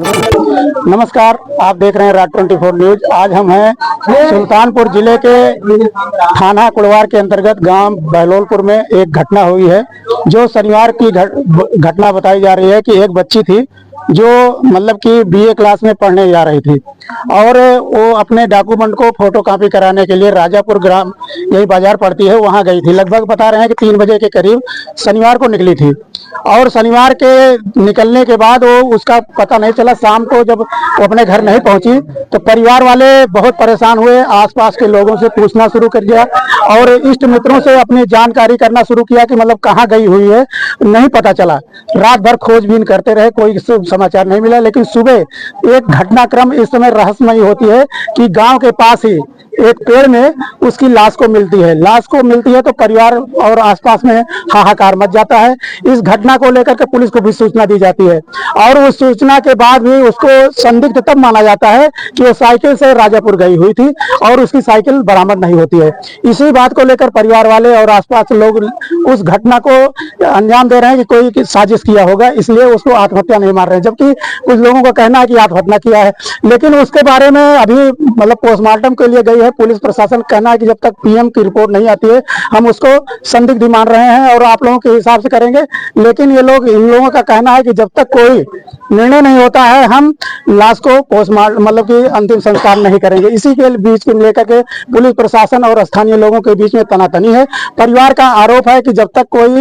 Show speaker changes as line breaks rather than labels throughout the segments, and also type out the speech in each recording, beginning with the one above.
नमस्कार, आप देख रहे हैं राज 24 न्यूज। आज हम हैं सुल्तानपुर जिले के थाना कुड़वार के अंतर्गत गांव बहलोलपुर में एक घटना हुई है, जो शनिवार की घटना बताई जा रही है कि एक बच्ची थी जो मतलब कि बीए क्लास में पढ़ने जा रही थी और वो अपने डॉक्यूमेंट को फोटोकॉपी कराने के लिए राजापुर ग्राम, यही बाजार पड़ती है, वहां गई थी। लगभग बता रहे हैं कि 3 बजे के करीब शनिवार को निकली थी और शनिवार के निकलने के बाद वो उसका पता नहीं चला। शाम को जब वो अपने घर नहीं पहुंची तो परिवार वाले बहुत परेशान हुए, आसपास के लोगों से पूछना शुरू कर दिया और इष्ट मित्रों से अपनी जानकारी करना शुरू किया कि मतलब कहाँ गई हुई है, नहीं पता चला। रात भर खोजबीन करते रहे, कोई समाचार नहीं मिला। लेकिन सुबह एक घटनाक्रम इस समय रहस्यमयी होती है कि गांव के पास ही एक पेड़ में उसकी लाश को मिलती है तो परिवार और आसपास में हाहाकार मच जाता है। इस घटना को लेकर के पुलिस को भी सूचना दी जाती है और उस सूचना के बाद भी उसको संदिग्ध तब माना जाता है कि वो साइकिल से राजापुर गई हुई थी और उसकी साइकिल बरामद नहीं होती है। इसी बात को लेकर परिवार वाले और आसपास के लोग उस घटना को अंजाम दे रहे हैं कि कोई साजिश किया होगा, इसलिए उसको आत्महत्या नहीं मार रहे हैं। जबकि कुछ लोगों का कहना है कि आत्महत्या किया है, लेकिन उसके बारे में अभी मतलब पोस्टमार्टम के लिए गई है पुलिस प्रशासन। कहना है कि जब तक पीएम की रिपोर्ट नहीं आती है हम उसको संदिग्ध मान रहे हैं और आप लोगों के हिसाब से करेंगे। लेकिन इन लोगों का कहना है कि जब तक कोई निर्णय नहीं होता है हम लाश को पोस्टमार्टम मतलब कि अंतिम संस्कार नहीं करेंगे। इसी के बीच को लेकर के पुलिस प्रशासन और स्थानीय लोगों के बीच में तनातनी है। परिवार का आरोप है कि जब तक कोई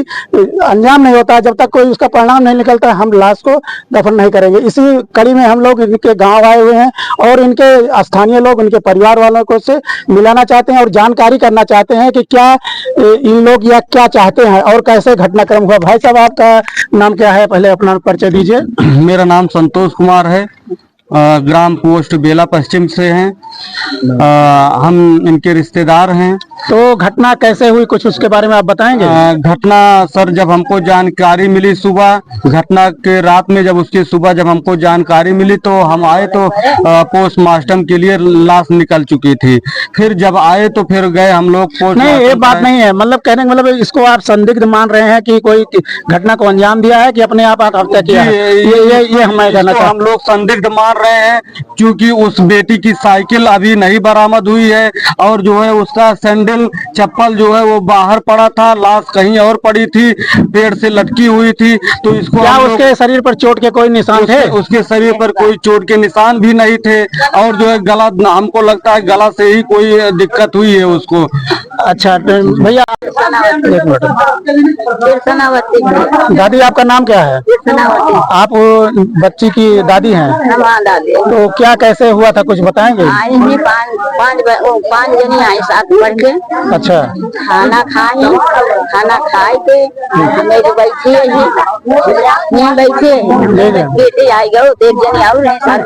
अंजाम नहीं होता है, जब तक कोई उसका परिणाम नहीं निकलता है, हम लाश को दफन नहीं करेंगे। इसी कड़ी में हम लोग इनके गांव आए हुए हैं और इनके स्थानीय लोग उनके परिवार वालों को से मिलाना चाहते हैं और जानकारी करना चाहते हैं कि क्या इन लोग या क्या चाहते हैं और कैसे घटनाक्रम हुआ। भाई साहब, आपका नाम क्या है, पहले अपना परिचय दीजिए।
मेरा नाम संतोष कुमार है, ग्राम पोस्ट बेला पश्चिम से हैं। हम इनके रिश्तेदार हैं।
तो घटना कैसे हुई, कुछ उसके बारे में आप बताएंगे?
घटना सर, जब हमको जानकारी मिली सुबह, घटना के रात में जब हमको जानकारी मिली तो हम आए तो पोस्टमार्टम के लिए लाश निकल चुकी थी। फिर जब आए तो फिर गए हम लोग
नहीं, ये बात नहीं है, मतलब कहने का मतलब इसको आप संदिग्ध मान रहे हैं कि कोई घटना को अंजाम दिया है कि अपने आप आत्महत्या किया है? ये हमें कहना चाहिए।
हम लोग संदिग्ध मान रहे हैं क्योंकि उस बेटी की साइकिल अभी नहीं बरामद हुई है और जो है उसका सैंडल चप्पल जो है वो बाहर पड़ा था, लाश कहीं और पड़ी थी, पेड़ से लटकी हुई थी। तो इसको
क्या उसके शरीर पर चोट के कोई निशान थे?
उसके शरीर पर कोई चोट के निशान भी नहीं थे और जो है गला, हमको लगता है गला से ही कोई दिक्कत हुई है उसको।
अच्छा भैया, एक मिनट। दादी, आपका नाम क्या है? आप बच्ची की दादी हैं? तो क्या कैसे हुआ था, कुछ बताएंगे?
पांच जनी आई साथ पढ़ के।
अच्छा।
खाना खाए थे, मेरे बैठे बेटे आई गए, एक जनी और रहे साथ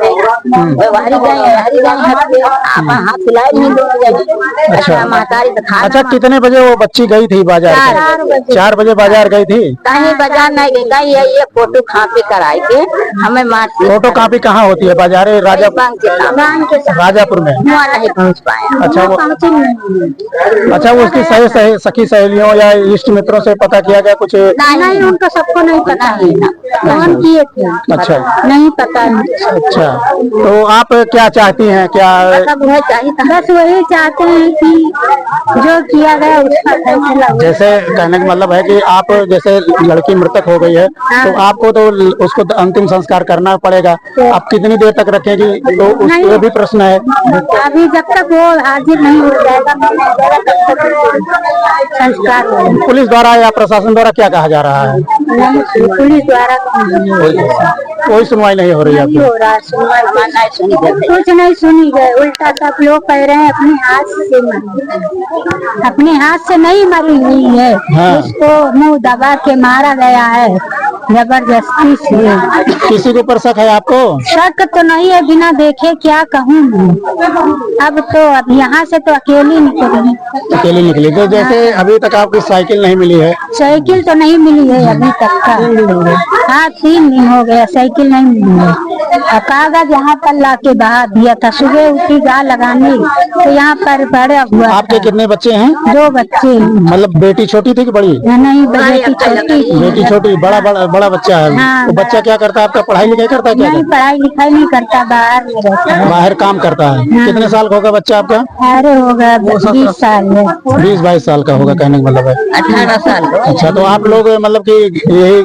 हाथ हिलाए नहीं दोनों।
अच्छा
महतारी
अच्छा, कितने बजे वो बच्ची गई थी बाजार? 4 बजे बाजार गई थी।
कहीं बाजार नहीं गई, कहीं ये फोटो कॉपी कराई के हमें
फोटो कॉपी कहाँ होती है? बाजार राजापुर में
नहीं पहुँच पाए।
अच्छा, वो उसकी सखी सहेलियों या इष्ट मित्रों से पता किया गया कुछ?
नहीं, उनको सबको नहीं पता है, फोन किए थे।
अच्छा,
नहीं पता है।
अच्छा, तो आप क्या चाहती हैं? क्या
बस वही चाहते हैं कि जो किया गया उसका फैसला।
जैसे कहने का मतलब है कि आप जैसे लड़की मृतक हो गई है तो आपको तो उसको अंतिम संस्कार करना पड़ेगा। आप कितनी देर तक रखेंगी, तो उसका भी प्रश्न है।
अभी जब तक वो हाजिर नहीं हो जाएगा तब तक संस्कार।
पुलिस द्वारा या प्रशासन द्वारा क्या कहा जा रहा है?
नहीं, पुलिस द्वारा
कोई सुनवाई नहीं हो रही है?
कुछ नहीं सुनी गए, उल्टा सब लोग कह रहे हैं अपने हाथ से नहीं मरी हुई है। हाँ। उसको मुंह दबा के मारा गया है जबरदस्ती से।
किसी के ऊपर शक है आपको?
शक तो नहीं है, बिना देखे क्या कहूँ। अब यहाँ से तो अकेली निकली।
तो जैसे अभी तक आपकी साइकिल नहीं मिली है?
साइकिल तो नहीं मिली है अभी तक का। हाँ, 3 दिन हो गया साइकिल नहीं मिली है। कागज यहाँ पर ला के बहा दिया था। सुबह उठी गाय लगाने तो यहाँ पर पड़ा हुआ
आपके
था।
कितने बच्चे हैं?
2 बच्चे।
मतलब बेटी छोटी थी कि बड़ी?
नहीं, बेटी छोटी थी।
बेटी छोटी, बड़ा बच्चा है।
हाँ,
तो बच्चा क्या करता है आपका? पढ़ाई लिखाई करता है? क्या
नहीं, पढ़ाई लिखाई नहीं करता, बाहर में रहता है।
बाहर काम करता है। कितने साल का होगा बच्चा आपका?
अरे होगा 20 साल में।
20-22 साल का होगा, कहने का मतलब है।
18 साल।
अच्छा, तो आप लोग मतलब कि यही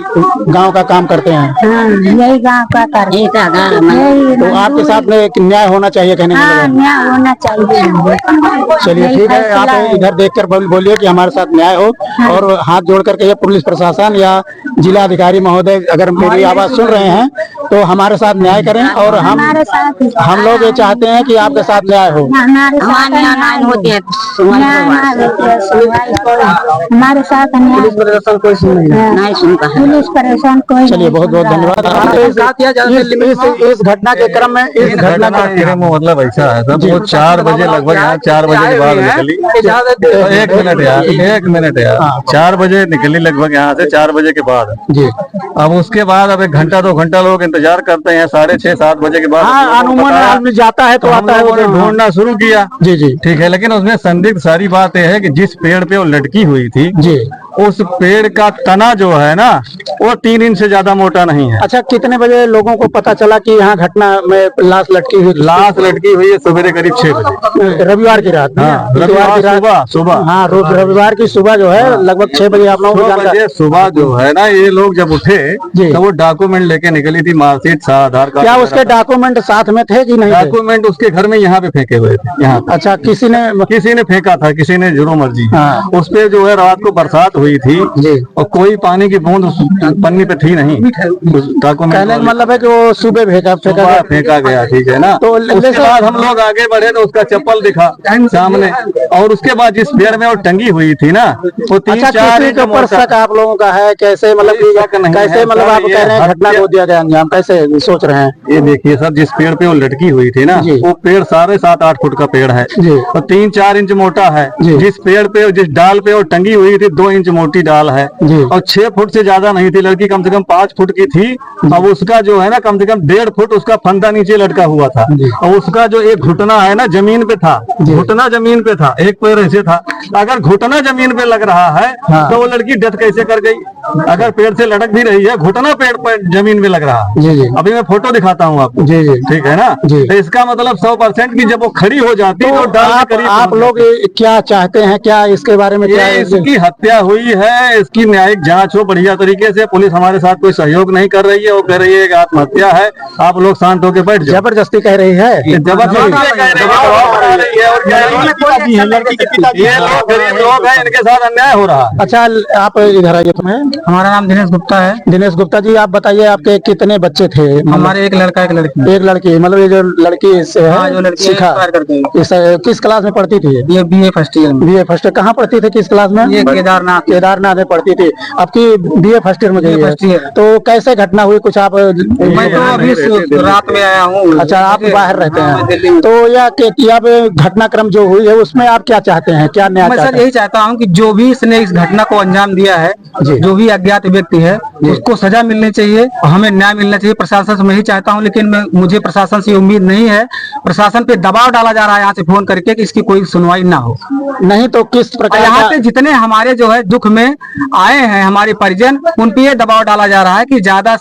गांव का काम करते हैं?
हाँ, यही गाँव का कर।
तो आपके साथ में एक न्याय होना चाहिए, कहने का
हाँ,
मतलब है।
न्याय होना चाहिए।
चलिए ठीक है, आप इधर देखकर बोलिए कि हमारे साथ न्याय हो, और हाथ जोड़ करके ये पुलिस प्रशासन या जिला अधिकारी महोदय अगर मेरी आवाज सुन रहे हैं तो हमारे साथ न्याय करें। और हम लोग ये चाहते हैं कि आपके साथ न्याय हो।
हमारे साथ न्याय होती है, हमारे साथ
पुलिस प्रशासन कोई सुन नहीं
सुनता है। पुलिस प्रशासन कोई।
चलिए, बहुत बहुत धन्यवाद। इस घटना के क्रम में इस घटना का
मतलब ऐसा है सब, वो 4 बजे लगभग यहाँ 4 बजे के बाद निकली। तो 1 मिनट यार 4 बजे निकली लगभग यहाँ से, 4 बजे के बाद
जी।
अब उसके बाद अब 1 घंटा 2 घंटा लोग इंतजार करते हैं। 6:30-7 बजे के बाद
अनुमान आदमी जाता है तो आता है,
लोगों ने ढूंढना शुरू किया।
जी जी
ठीक है, लेकिन उसमें संदिग्ध सारी बात यह है कि जिस पेड़ पे वो लटकी हुई थी
जी,
उस पेड़ का तना जो है ना वो 3 इंच से ज्यादा मोटा नहीं है।
अच्छा, कितने बजे लोगों को पता चला कि यहाँ घटना में लाश लटकी हुई?
लाश लटकी हुई है सवेरे करीब 6 बजे,
रविवार की रात।
हाँ, रविवार सुबह।
हाँ, रविवार की सुबह जो है लगभग 6 बजे आप लोगों को
सुबह जो है ना, ये लोग जब उठे
जी।
तो वो डॉक्यूमेंट लेके निकली थी, मार्कशीट, आधार कार्ड।
क्या उसके डॉक्यूमेंट साथ में थे कि नहीं?
डॉक्यूमेंट उसके घर में यहाँ पे फेंके हुए थे। यहाँ
अच्छा, किसी ने फेंका था, किसी ने
जो मर्जी।
हाँ।
उस पे जो है रात को बरसात हुई थी
जी,
और कोई पानी की बूंद उस पन्नी पे थी नहीं।
कहने का मतलब है कि वो सुबह
फेंका गया। ठीक है ना। तो उसके बाद हम लोग आगे बढ़े तो उसका चप्पल दिखा सामने, और उसके बाद जिस पेड़ में वो टंगी हुई थी ना वो 3-4 इंच
ऊपर शक आप लोगों का है? कैसे मतलब कैसे मतलब आप कह रहे हैं घटना को दिया गया अंजाम, कैसे सोच रहे हैं?
ये देखिए सर, जिस पेड़ पे वो लटकी हुई थी ना वो पेड़ 7.5-8 फुट का पेड़ है और 3-4 इंच मोटा है। जिस पेड़ पे, जिस डाल पे वो टंगी हुई थी 2 इंच मोटी डाल है और 6 फुट से ज्यादा नहीं थी। लड़की कम से कम 5 फुट की थी। अब उसका जो है ना कम से कम 1.5 फुट उसका फंदा नीचे लटका हुआ था और उसका जो एक घुटना है ना जमीन पे था, घुटना जमीन पे था, एक पैर ऐसे था। अगर घुटना जमीन पे लग रहा है तो वो लड़की डेथ कैसे कर गई? अगर पेड़ से लटक भी रही है, घुटना पेड़ पर जमीन में लग रहा है। अभी मैं फोटो दिखाता हूँ आपको। ठीक है ना। तो इसका मतलब 100% की जब वो खड़ी हो जाती है तो
आप लोग क्या चाहते हैं? क्या इसके बारे में क्या
इसकी हत्या हुई है, इसकी न्यायिक जांच हो बढ़िया तरीके से। पुलिस हमारे साथ कोई सहयोग नहीं कर रही है, वो कह रही है कि आत्महत्या है। आप लोग शांत होकर बैठ जाओ।
जबरदस्ती कह रही है,
ये लोग गरीब लोग हैं, इनके साथ अन्याय हो रहा है।
अच्छा, आप इधर आइए। तुम्हें?
हमारा नाम दिनेश गुप्ता है।
दिनेश गुप्ता जी, आप बताइए आपके कितने बच्चे थे?
हमारे एक लड़का एक लड़की।
एक लड़की, मतलब ये जो लड़की है,
हाँ, जो लड़की
शिखा, किस क्लास में पढ़ती थी?
ये BA फर्स्ट ईयर में।
BA first year. कहाँ पढ़ती थी, किस क्लास में?
ये केदारनाथ
में पढ़ती थी। आपकी BA फर्स्ट ईयर में गई है। तो कैसे घटना हुई, कुछ आप?
मैं तो अभी रात में आया हूँ।
अच्छा, आप बाहर रहते हैं। तो यह घटनाक्रम जो हुई है उसमें आप क्या चाहते हैं, क्या न्याय?
मैं सर यही चाहता हूँ कि जो भी इसने इस घटना को अंजाम दिया है, जो भी अज्ञात व्यक्ति है, उसको सजा मिलनी चाहिए और हमें न्याय मिलना चाहिए। प्रशासन से मैं ही चाहता हूँ, लेकिन मुझे प्रशासन से उम्मीद नहीं है। प्रशासन पे दबाव डाला जा रहा है यहाँ से फोन करके कि इसकी कोई सुनवाई ना हो।
नहीं तो किस प्रकार
यहाँ पे जितने हमारे जो है दुख में आए हैं हमारे परिजन, उन पे ये दबाव डाला जा रहा है कि ज्यादा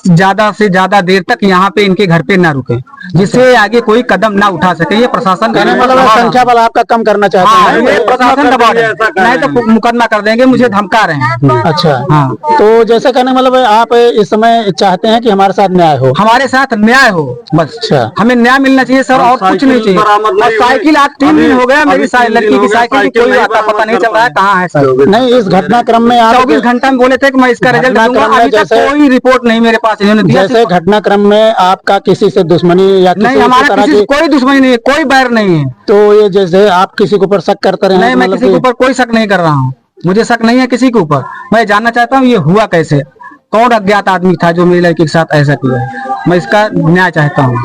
से ज्यादा देर तक यहाँ पे इनके घर पे ना रुके, जिससे आगे कोई कदम ना उठा सके। ये प्रशासन
संख्या बल आपका कम करना चाहते हैं?
प्रशासन दबाव नहीं तो मुकदमा कर देंगे, मुझे धमका रहे हैं।
अच्छा,
हाँ।
तो जैसे कहने मतलब आप इस समय चाहते हैं कि हमारे साथ न्याय हो?
हमारे साथ न्याय हो बस।
अच्छा,
हमें न्याय मिलना चाहिए सर, और कुछ नहीं चाहिए। और साइकिल आज 3 दिन हो गया, मेरी लड़की की साइकिल की कोई आता पता नहीं चल रहा है कहाँ है सर।
नहीं, इस घटनाक्रम में आप
24 घंटा में बोले थे कि मैं इसका रिजल्ट दूंगा, अभी तक कोई रिपोर्ट नहीं मेरे पास इन्होंने दिया।
जैसे घटनाक्रम में आपका किसी से दुश्मनी या
नहीं, हमारा किसी से कोई दुश्मनी नहीं है, कोई बैर नहीं है।
तो ये जैसे आप किसी के ऊपर शक करते रहे?
नहीं, मैं किसी के ऊपर कोई शक नहीं कर रहा हूँ, मुझे शक नहीं है किसी के ऊपर। मैं जानना चाहता हूँ ये हुआ कैसे, कौन अज्ञात आदमी था जो मेरी लड़की के साथ ऐसा किया। मैं इसका न्याय चाहता हूँ।